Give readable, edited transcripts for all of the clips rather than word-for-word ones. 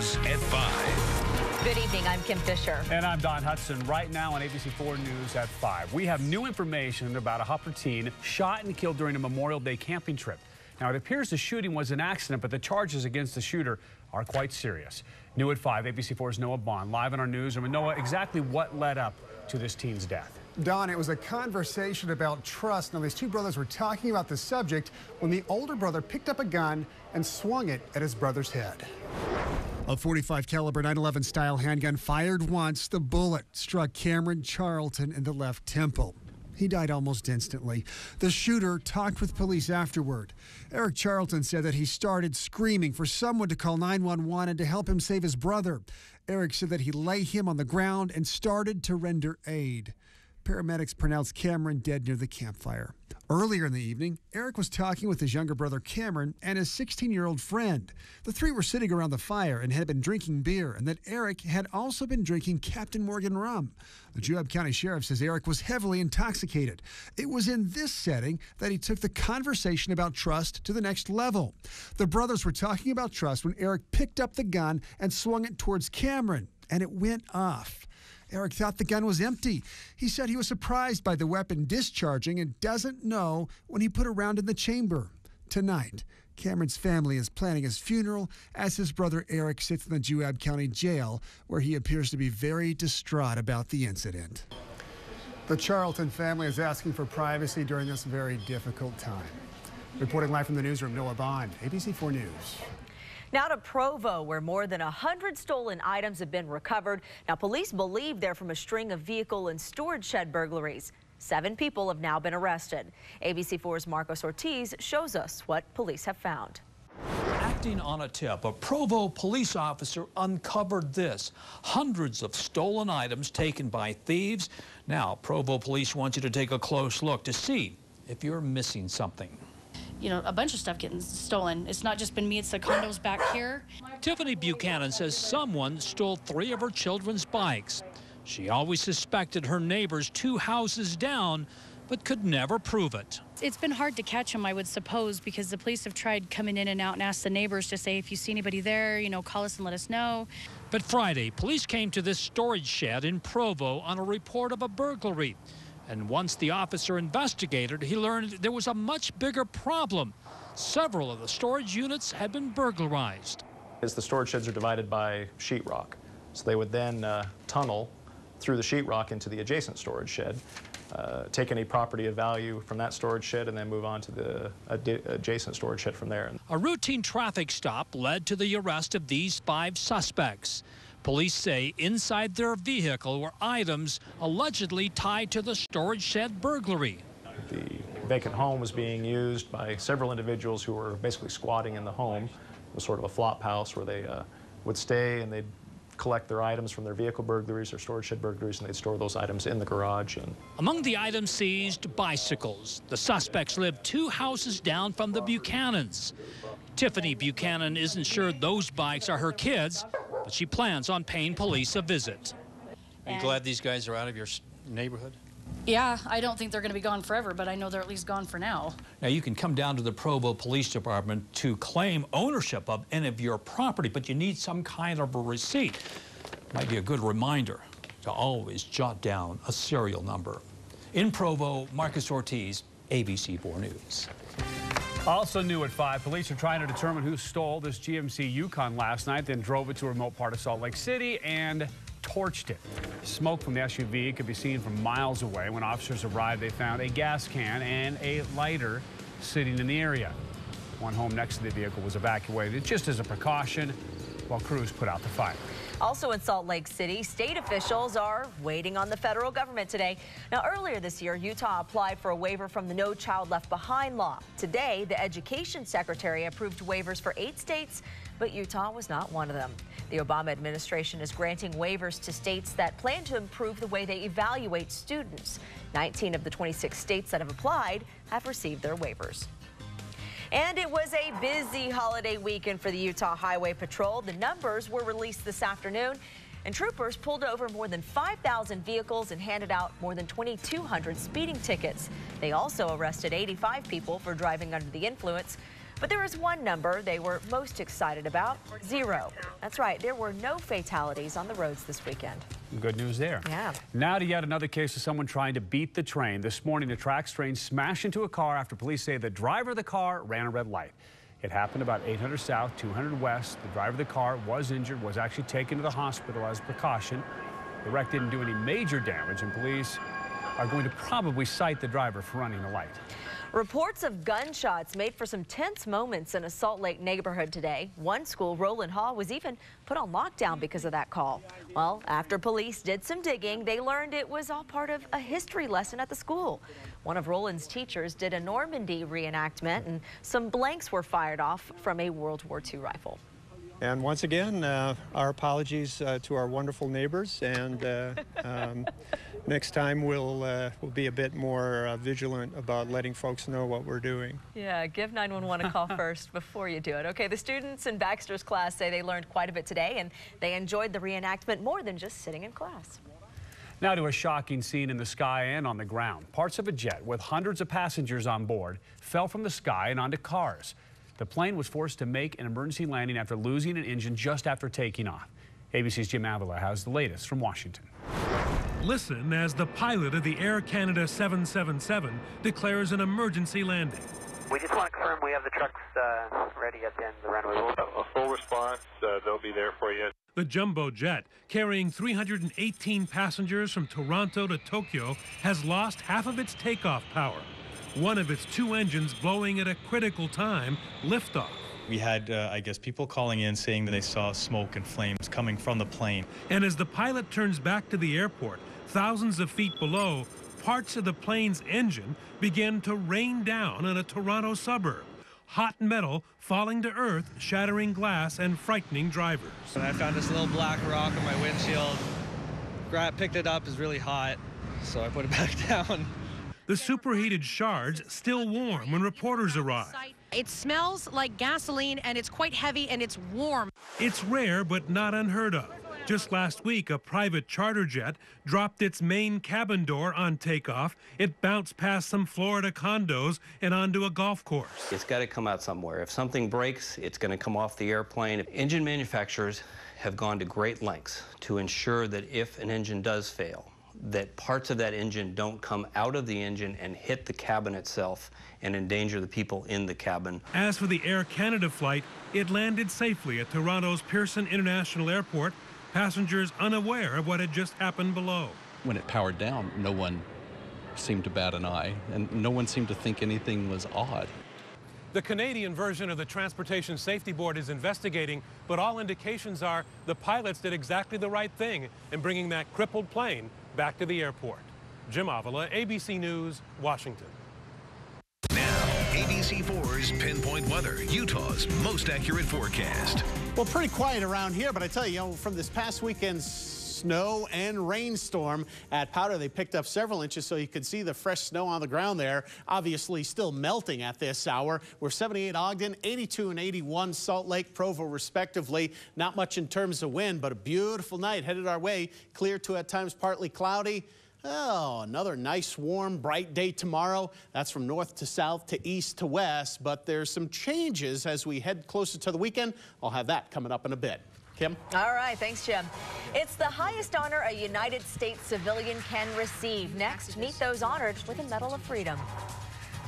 News at 5. Good evening, I'm Kim Fisher. And I'm Don Hudson. Right now on ABC4 News at 5. We have new information about a Hopper teen shot and killed during a Memorial Day camping trip. Now, it appears the shooting was an accident, but the charges against the shooter are quite serious. New at 5, ABC4's Noah Bond, live in our newsroom. And Noah, exactly what led up to this teen's death? Don, it was a conversation about trust. Now, these two brothers were talking about the subject when the older brother picked up a gun and swung it at his brother's head. A .45 caliber 911 style handgun fired once. The bullet struck Cameron Charlton in the left temple. He died almost instantly. The shooter talked with police afterward. Eric Charlton said that he started screaming for someone to call 911 and to help him save his brother. Eric said that he lay him on the ground and started to render aid. Paramedics pronounced Cameron dead near the campfire. Earlier in the evening, Eric was talking with his younger brother Cameron and his 16-year-old friend. The three were sitting around the fire and had been drinking beer, and that Eric had also been drinking Captain Morgan rum. The Juab County Sheriff says Eric was heavily intoxicated. It was in this setting that he took the conversation about trust to the next level. The brothers were talking about trust when Eric picked up the gun and swung it towards Cameron, and it went off. Eric thought the gun was empty. He said he was surprised by the weapon discharging and doesn't know when he put a round in the chamber. Tonight, Cameron's family is planning his funeral as his brother Eric sits in the Juab County Jail, where he appears to be very distraught about the incident. The Charlton family is asking for privacy during this very difficult time. Reporting live from the newsroom, Noah Bond, ABC4 News. Now to Provo, where more than 100 stolen items have been recovered. Now, police believe they're from a string of vehicle and storage shed burglaries. 7 people have now been arrested. ABC4's Marcos Ortiz shows us what police have found. Acting on a tip, a Provo police officer uncovered this. Hundreds of stolen items taken by thieves. Now, Provo police want you to take a close look to see if you're missing something. You know, a bunch of stuff getting stolen. It's not just been me, it's the condos back here. Tiffany Buchanan says someone stole 3 of her children's bikes. She always suspected her neighbors 2 houses down, but could never prove it. It's been hard to catch them, I would suppose, because the police have tried coming in and out and asked the neighbors to say, if you see anybody there, you know, call us and let us know. But Friday, police came to this storage shed in Provo on a report of a burglary. And once the officer investigated, he learned there was a much bigger problem. Several of the storage units had been burglarized. The storage sheds are divided by sheetrock. So they would then tunnel through the sheetrock into the adjacent storage shed, take any property of value from that storage shed, and then move on to the adjacent storage shed from there. A routine traffic stop led to the arrest of these 5 suspects. Police say inside their vehicle were items allegedly tied to the storage shed burglary. The vacant home was being used by several individuals who were basically squatting in the home. It was sort of a flop house where they would stay and they'd collect their items from their vehicle burglaries or storage shed burglaries, and they'd store those items in the garage. Among the items seized, bicycles. The suspects lived 2 houses down from the Buchanans. Tiffany Buchanan isn't sure those bikes are her kids, but she plans on paying police a visit. Are you glad these guys are out of your neighborhood? Yeah, I don't think they're going to be gone forever, but I know they're at least gone for now. Now, you can come down to the Provo Police Department to claim ownership of any of your property, but you need some kind of a receipt. Might be a good reminder to always jot down a serial number. In Provo, Marcos Ortiz, ABC4 News. Also new at 5, police are trying to determine who stole this GMC Yukon last night, then drove it to a remote part of Salt Lake City and torched it. Smoke from the SUV could be seen from miles away. When officers arrived, they found a gas can and a lighter sitting in the area. One home next to the vehicle was evacuated just as a precaution while crews put out the fire. Also in Salt Lake City, state officials are waiting on the federal government today. Now, earlier this year, Utah applied for a waiver from the No Child Left Behind law. Today, the Education Secretary approved waivers for 8 states, but Utah was not one of them. The Obama administration is granting waivers to states that plan to improve the way they evaluate students. 19 of the 26 states that have applied have received their waivers. And it was a busy holiday weekend for the Utah Highway Patrol. The numbers were released this afternoon, and troopers pulled over more than 5,000 vehicles and handed out more than 2,200 speeding tickets. They also arrested 85 people for driving under the influence. But there is one number they were most excited about: 0. That's right, there were no fatalities on the roads this weekend. Good news there. Yeah. Now to yet another case of someone trying to beat the train. This morning, the tracks train smashed into a car after police say the driver of the car ran a red light. It happened about 800 south, 200 west. The driver of the car was injured, was actually taken to the hospital as precaution. The wreck didn't do any major damage, and police are going to probably cite the driver for running the light. Reports of gunshots made for some tense moments in a Salt Lake neighborhood today. One school, Roland Hall, was even put on lockdown because of that call. Well, after police did some digging, they learned it was all part of a history lesson at the school. One of Roland's teachers did a Normandy reenactment, and some blanks were fired off from a World War II rifle. And once again, our apologies to our wonderful neighbors, and next time we'll be a bit more vigilant about letting folks know what we're doing. Yeah, give 911 a call first before you do it. Okay, the students in Baxter's class say they learned quite a bit today, and they enjoyed the reenactment more than just sitting in class. Now to a shocking scene in the sky and on the ground. Parts of a jet with hundreds of passengers on board fell from the sky and onto cars. The plane was forced to make an emergency landing after losing an engine just after taking off. ABC's Jim Avila has the latest from Washington. Listen as the pilot of the Air Canada 777 declares an emergency landing. We just want to confirm we have the trucks ready at the end of the runway. A full response, they'll be there for you. The jumbo jet, carrying 318 passengers from Toronto to Tokyo, has lost half of its takeoff power. One of its 2 engines blowing at a critical time, liftoff. We had, I guess, people calling in saying that they saw smoke and flames coming from the plane. And as the pilot turns back to the airport, thousands of feet below, parts of the plane's engine begin to rain down in a Toronto suburb. Hot metal falling to earth, shattering glass and frightening drivers. And I found this little black rock on my windshield. Picked it up, is really hot, so I put it back down. The superheated shards still warm when reporters arrive. It smells like gasoline, and it's quite heavy, and it's warm. It's rare, but not unheard of. Just last week, a private charter jet dropped its main cabin door on takeoff. It bounced past some Florida condos and onto a golf course. It's got to come out somewhere. If something breaks, it's going to come off the airplane. Engine manufacturers have gone to great lengths to ensure that if an engine does fail, that parts of that engine don't come out of the engine and hit the cabin itself and endanger the people in the cabin. As for the Air Canada flight, it landed safely at Toronto's Pearson International Airport, passengers unaware of what had just happened below. When it powered down, no one seemed to bat an eye, and no one seemed to think anything was odd. The Canadian version of the Transportation Safety Board is investigating, but all indications are the pilots did exactly the right thing in bringing that crippled plane back to the airport. Jim Avila, ABC News, Washington. Now, ABC4's Pinpoint Weather, Utah's most accurate forecast. Well, pretty quiet around here, but I tell you, from this past weekend's snow and rainstorm at Powder, they picked up several inches, so you could see the fresh snow on the ground there. Obviously still melting at this hour. We're 78 Ogden, 82 and 81 Salt Lake, Provo, respectively. Not much in terms of wind, but a beautiful night headed our way. Clear to at times partly cloudy. Oh, another nice, warm, bright day tomorrow. That's from north to south to east to west, but there's some changes as we head closer to the weekend. I'll have that coming up in a bit. Kim? All right, thanks, Jim. It's the highest honor a United States civilian can receive. Next, meet those honored with a Medal of Freedom.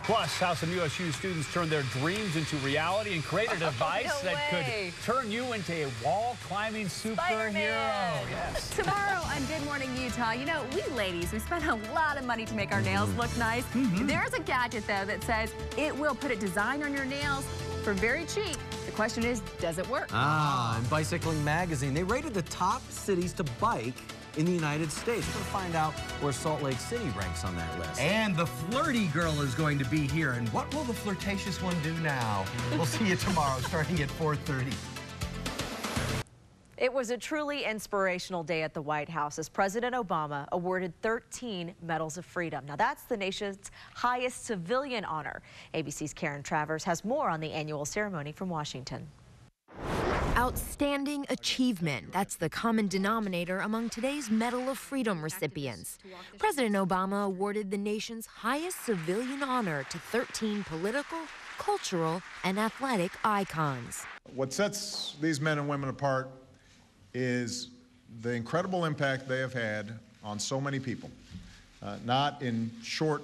Plus, how some USU students turned their dreams into reality and created a device that could turn you into a wall-climbing superhero. Yes. Tomorrow on Good Morning Utah, you know, we ladies, we spend a lot of money to make our nails look nice. There's a gadget, though, that says it will put a design on your nails for very cheap. The question is, does it work? In Bicycling Magazine, they rated the top cities to bike in the United States. We're going to find out where Salt Lake City ranks on that list. And the flirty girl is going to be here. And what will the flirtatious one do now? We'll see you tomorrow starting at 4:30. It was a truly inspirational day at the White House as President Obama awarded 13 Medals of Freedom. Now, that's the nation's highest civilian honor. ABC's Karen Travers has more on the annual ceremony from Washington. Outstanding achievement. That's the common denominator among today's Medal of Freedom recipients. President Obama awarded the nation's highest civilian honor to 13 political, cultural and athletic icons. What sets these men and women apart is the incredible impact they have had on so many people, not in short,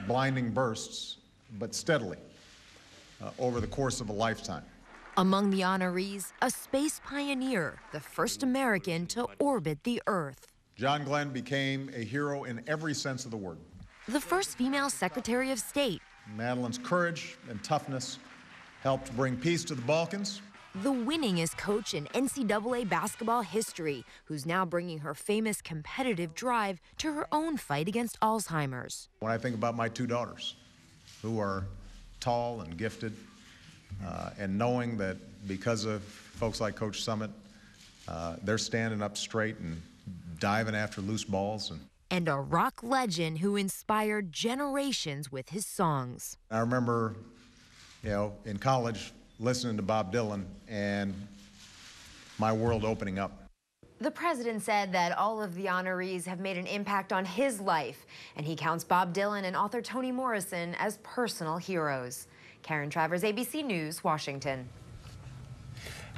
blinding bursts, but steadily over the course of a lifetime. Among the honorees, a space pioneer, the first American to orbit the Earth. John Glenn became a hero in every sense of the word. The first female Secretary of State. Madeline's courage and toughness helped bring peace to the Balkans. The winningest coach in NCAA basketball history, who's now bringing her famous competitive drive to her own fight against Alzheimer's. When I think about my two daughters, who are tall and gifted, and knowing that because of folks like Coach Summit, they're standing up straight and diving after loose balls. And a rock legend who inspired generations with his songs. I remember, in college, listening to Bob Dylan and my world opening up. The president said that all of the honorees have made an impact on his life, and he counts Bob Dylan and author Toni Morrison as personal heroes. Karen Travers, ABC News, Washington.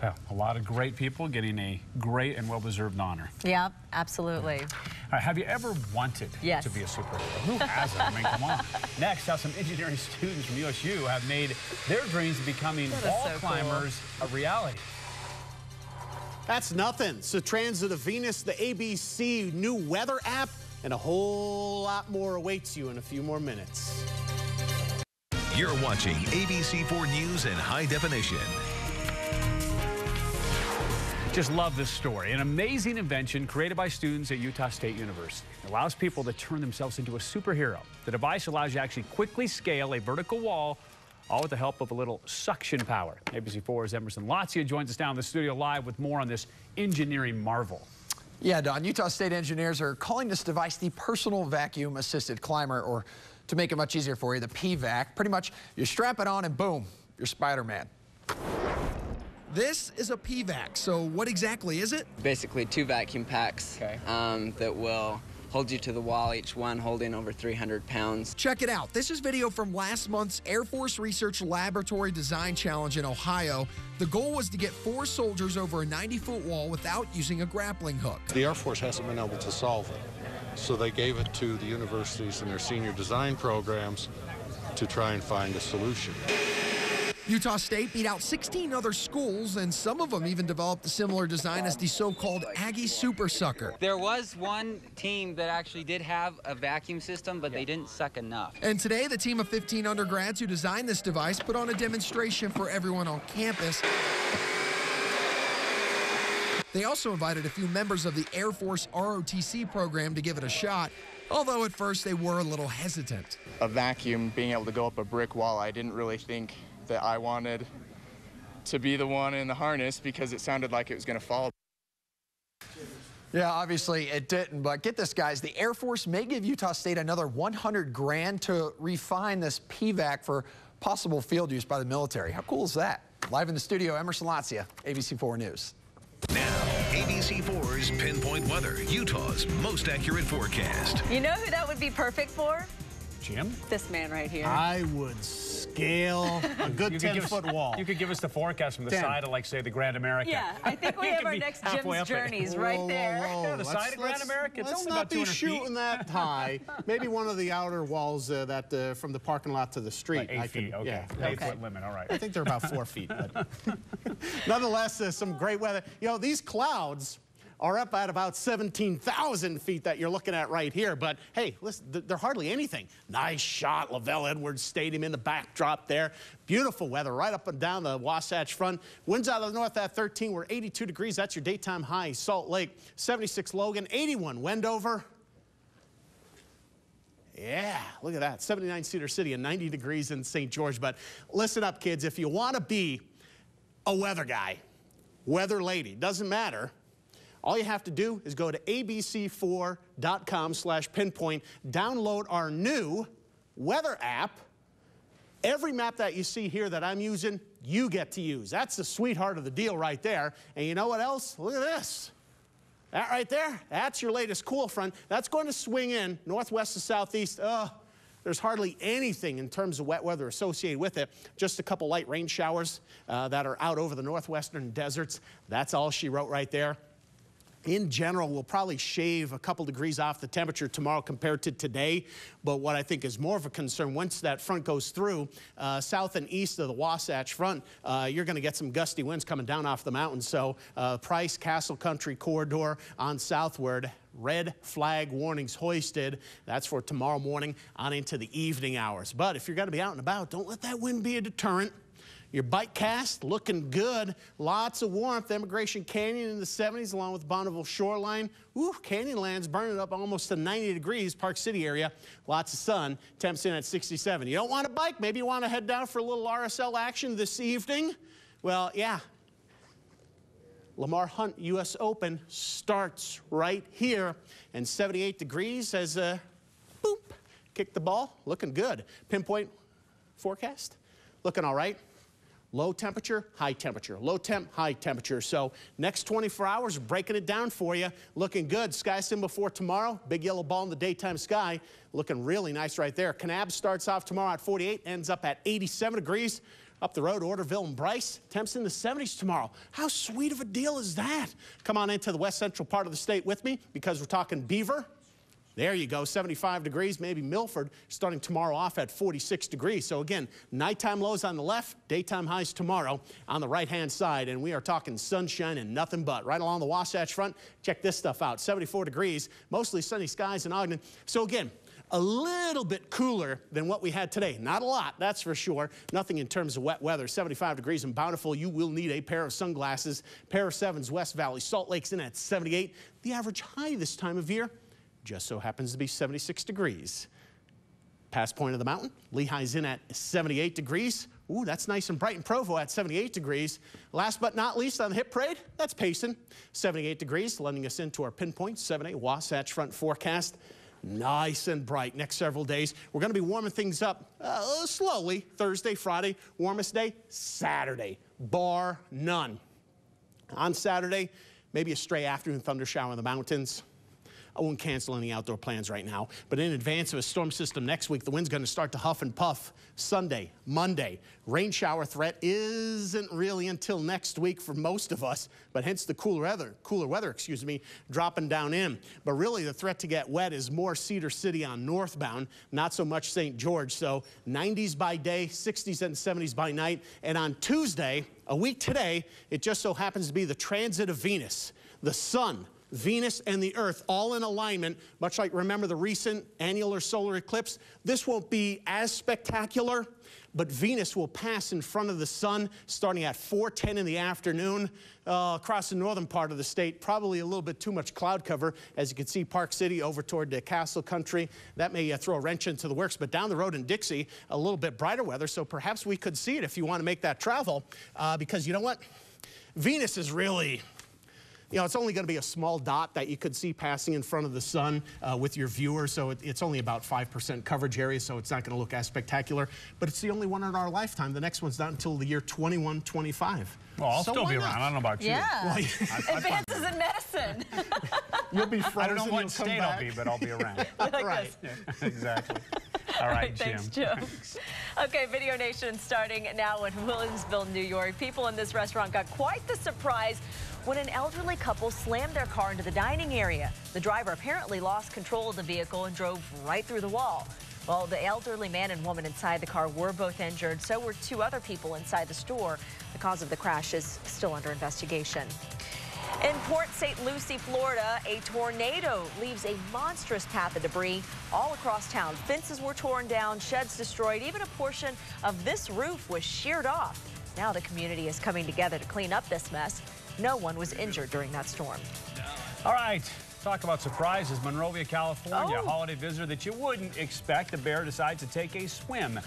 Well, a lot of great people getting a great and well-deserved honor. Yep, absolutely. All right, have you ever wanted to be a superhero? Who hasn't? I mean, come on. Next, how some engineering students from USU have made their dreams of becoming wall climbers a reality. That's nothing. So Transit of Venus, the ABC new weather app, and a whole lot more awaits you in a few more minutes. You're watching ABC4 News in high definition. Just love this story. An amazing invention created by students at Utah State University. It allows people to turn themselves into a superhero. The device allows you to actually quickly scale a vertical wall, all with the help of a little suction power. ABC4's Emerson Latzia joins us now in the studio live with more on this engineering marvel. Yeah, Don, Utah State engineers are calling this device the Personal Vacuum Assisted Climber, or to make it much easier for you, the PVAC. Pretty much, you strap it on and boom, you're Spider-Man. This is a PVAC, so what exactly is it? Basically 2 vacuum packs that will hold you to the wall, each one holding over 300 pounds. Check it out. This is video from last month's Air Force Research Laboratory Design Challenge in Ohio. The goal was to get 4 soldiers over a 90-foot wall without using a grappling hook. The Air Force hasn't been able to solve it, so they gave it to the universities and their senior design programs to try and find a solution. Utah State beat out 16 other schools, and some of them even developed a similar design as the so-called Aggie Super Sucker. There was one team that actually did have a vacuum system, but they didn't suck enough. And today, the team of 15 undergrads who designed this device put on a demonstration for everyone on campus. They also invited a few members of the Air Force ROTC program to give it a shot, although at first they were a little hesitant. A vacuum, being able to go up a brick wall, I didn't really think that I wanted to be the one in the harness because it sounded like it was going to fall. Yeah, obviously it didn't, but get this, guys. The Air Force may give Utah State another $100 grand to refine this PVAC for possible field use by the military. How cool is that? Live in the studio, Emerson Latzia, ABC4 News. Now, ABC4's Pinpoint Weather, Utah's most accurate forecast. You know who that would be perfect for? Jim? This man right here. I would scale a good 10-foot wall. You could give us the forecast from the side of, like, say, the Grand America. Yeah, I think we have our next Jim's Journeys right there. Yeah, the side of Grand America. It's Let's only not about be 200 feet. shooting that high. Maybe one of the outer walls that from the parking lot to the street. Like 8 feet, okay. Yeah, 8-foot limit, all right. I think they're about 4 feet. But nonetheless, some great weather. You know, these clouds are up at about 17,000 feet that you're looking at right here. But hey, listen, they're hardly anything. Nice shot, Lavelle Edwards Stadium in the backdrop there. Beautiful weather right up and down the Wasatch Front. Winds out of the north at 13. We're 82 degrees. That's your daytime high. Salt Lake, 76 Logan, 81 Wendover. Yeah, look at that. 79 Cedar City and 90 degrees in St. George. But listen up, kids. If you want to be a weather guy, weather lady, doesn't matter. All you have to do is go to abc4.com/pinpoint, download our new weather app. Every map that you see here that I'm using, you get to use. That's the sweetheart of the deal right there. And you know what else? Look at this. That right there, that's your latest cool front. That's going to swing in northwest to southeast. there's hardly anything in terms of wet weather associated with it. Just a couple light rain showers that are out over the northwestern deserts. That's all she wrote right there. In general, we'll probably shave a couple degrees off the temperature tomorrow compared to today. But what I think is more of a concern, once that front goes through, south and east of the Wasatch Front, you're going to get some gusty winds coming down off the mountains. So Price Castle Country corridor on southward, red flag warnings hoisted. That's for tomorrow morning on into the evening hours. But if you're going to be out and about, don't let that wind be a deterrent. Your bike cast looking good. Lots of warmth. Emigration Canyon in the 70s along with Bonneville Shoreline. Ooh, Canyonland's burning up almost to 90 degrees. Park City area, lots of sun. Temps in at 67. You don't want a bike? Maybe you want to head down for a little RSL action this evening? Well, yeah. Lamar Hunt U.S. Open starts right here. And 78 degrees as boop, kick the ball. Looking good. Pinpoint forecast. Looking all right. Low temperature, high temperature, low temp, high temperature. So next 24 hours, breaking it down for you. Looking good. Sky symbol for tomorrow. Big yellow ball in the daytime sky. Looking really nice right there. Kanab starts off tomorrow at 48, ends up at 87 degrees. Up the road, Orderville and Bryce. Temps in the 70s tomorrow. How sweet of a deal is that? Come on into the west central part of the state with me because we're talking Beaver. There you go, 75 degrees, maybe Milford, starting tomorrow off at 46 degrees. So again, nighttime lows on the left, daytime highs tomorrow on the right-hand side. And we are talking sunshine and nothing but. Right along the Wasatch Front, check this stuff out, 74 degrees, mostly sunny skies in Ogden. So again, a little bit cooler than what we had today. Not a lot, that's for sure. Nothing in terms of wet weather. 75 degrees in Bountiful. You will need a pair of sunglasses. Pair of 7s, West Valley. Salt Lake's in at 78. The average high this time of year just so happens to be 76 degrees. Pass Point of the Mountain, Lehigh's in at 78 degrees. Ooh, that's nice and bright in Provo at 78 degrees. Last but not least on the hip parade, that's Payson, 78 degrees, lending us into our pinpoint 7-8 Wasatch Front forecast. Nice and bright next several days. We're going to be warming things up slowly. Thursday, Friday, warmest day, Saturday, bar none. On Saturday, maybe a stray afternoon thunder shower in the mountains. I won't cancel any outdoor plans right now, but in advance of a storm system next week, the wind's going to start to huff and puff Sunday, Monday. Rain shower threat isn't really until next week for most of us, but hence the cooler weather, dropping down in. But really the threat to get wet is more Cedar City on northbound, not so much St. George. So 90s by day, 60s and 70s by night. And on Tuesday, a week today, it just so happens to be the transit of Venus, the sun, Venus and the Earth all in alignment, much like remember the recent annular solar eclipse. This won't be as spectacular, but Venus will pass in front of the sun starting at 4:10 in the afternoon across the northern part of the state. Probably a little bit too much cloud cover. As you can see, Park City over toward the Castle Country. That may throw a wrench into the works, but down the road in Dixie, a little bit brighter weather, so perhaps we could see it if you want to make that travel, because you know what? Venus is really... You know, it's only going to be a small dot that you could see passing in front of the sun with your viewer, so it's only about 5% coverage area, so it's not going to look as spectacular. But it's the only one in our lifetime. The next one's not until the year 2125. Well, I'll still be around. I don't know about you. Yeah. Well, advances in medicine. You'll be frozen. I don't know what state I'll be, but I'll be around. Right. Exactly. All right, Thanks, Jim. Okay, Video Nation starting now in Williamsville, New York. People in this restaurant got quite the surprise when an elderly couple slammed their car into the dining area. The driver apparently lost control of the vehicle and drove right through the wall. Well, the elderly man and woman inside the car were both injured. So were 2 other people inside the store. The cause of the crash is still under investigation. In Port St. Lucie, Florida, a tornado leaves a monstrous path of debris all across town. Fences were torn down, sheds destroyed, even a portion of this roof was sheared off. Now the community is coming together to clean up this mess. No one was injured during that storm. All right, talk about surprises. Monrovia, California, a holiday visitor that you wouldn't expect. A bear decides to take a swim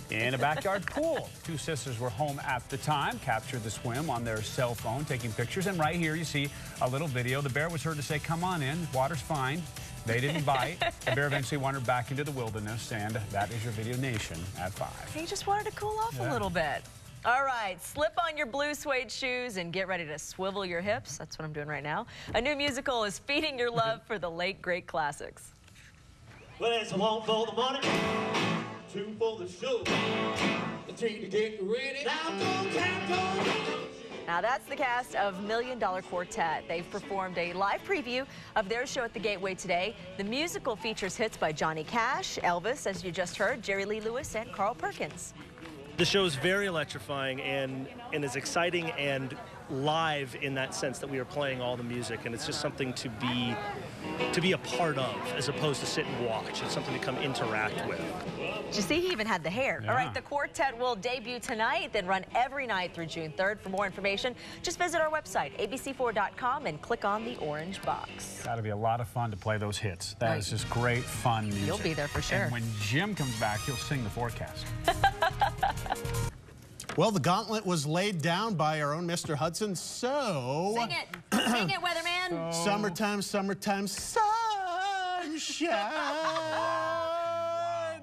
in a backyard pool. 2 sisters were home at the time, captured the swim on their cell phone, taking pictures. And right here you see a little video. The bear was heard to say, "Come on in, water's fine." They didn't bite. The bear eventually wandered back into the wilderness, and that is your Video Nation at 5. He just wanted to cool off a little bit. All right, slip on your blue suede shoes and get ready to swivel your hips. That's what I'm doing right now. A new musical is feeding your love for the late, great classics. Well, it's 1 for the money, 2 for the show, 3 to get ready. Now go, time go. Now that's the cast of $1 Million Quartet. They've performed a live preview of their show at the Gateway today. The musical features hits by Johnny Cash, Elvis, as you just heard, Jerry Lee Lewis, and Carl Perkins. The show is very electrifying and is exciting and live in that sense that we are playing all the music, and it's just something to be a part of as opposed to sit and watch. It's something to come interact with. Did you see he even had the hair? Yeah. All right, the quartet will debut tonight, then run every night through June 3rd. For more information, just visit our website, abc4.com, and click on the orange box. Got to be a lot of fun to play those hits. That is just great, fun music. You'll be there for sure. And when Jim comes back, he'll sing the forecast. Well, the gauntlet was laid down by our own Mr. Hudson, so... Sing it. Sing it, weatherman. Summertime, summertime, sunshine.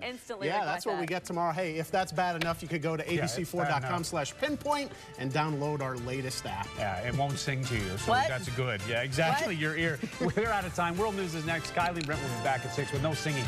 Instantly. Yeah, that's what we get tomorrow. Hey, if that's bad enough, you could go to abc4.com/pinpoint and download our latest app. Yeah, it won't sing to you, so What? that's good. Yeah, exactly, What? your ear. We're out of time. World News is next. Kylie and Brent will be back at 6 with no singing.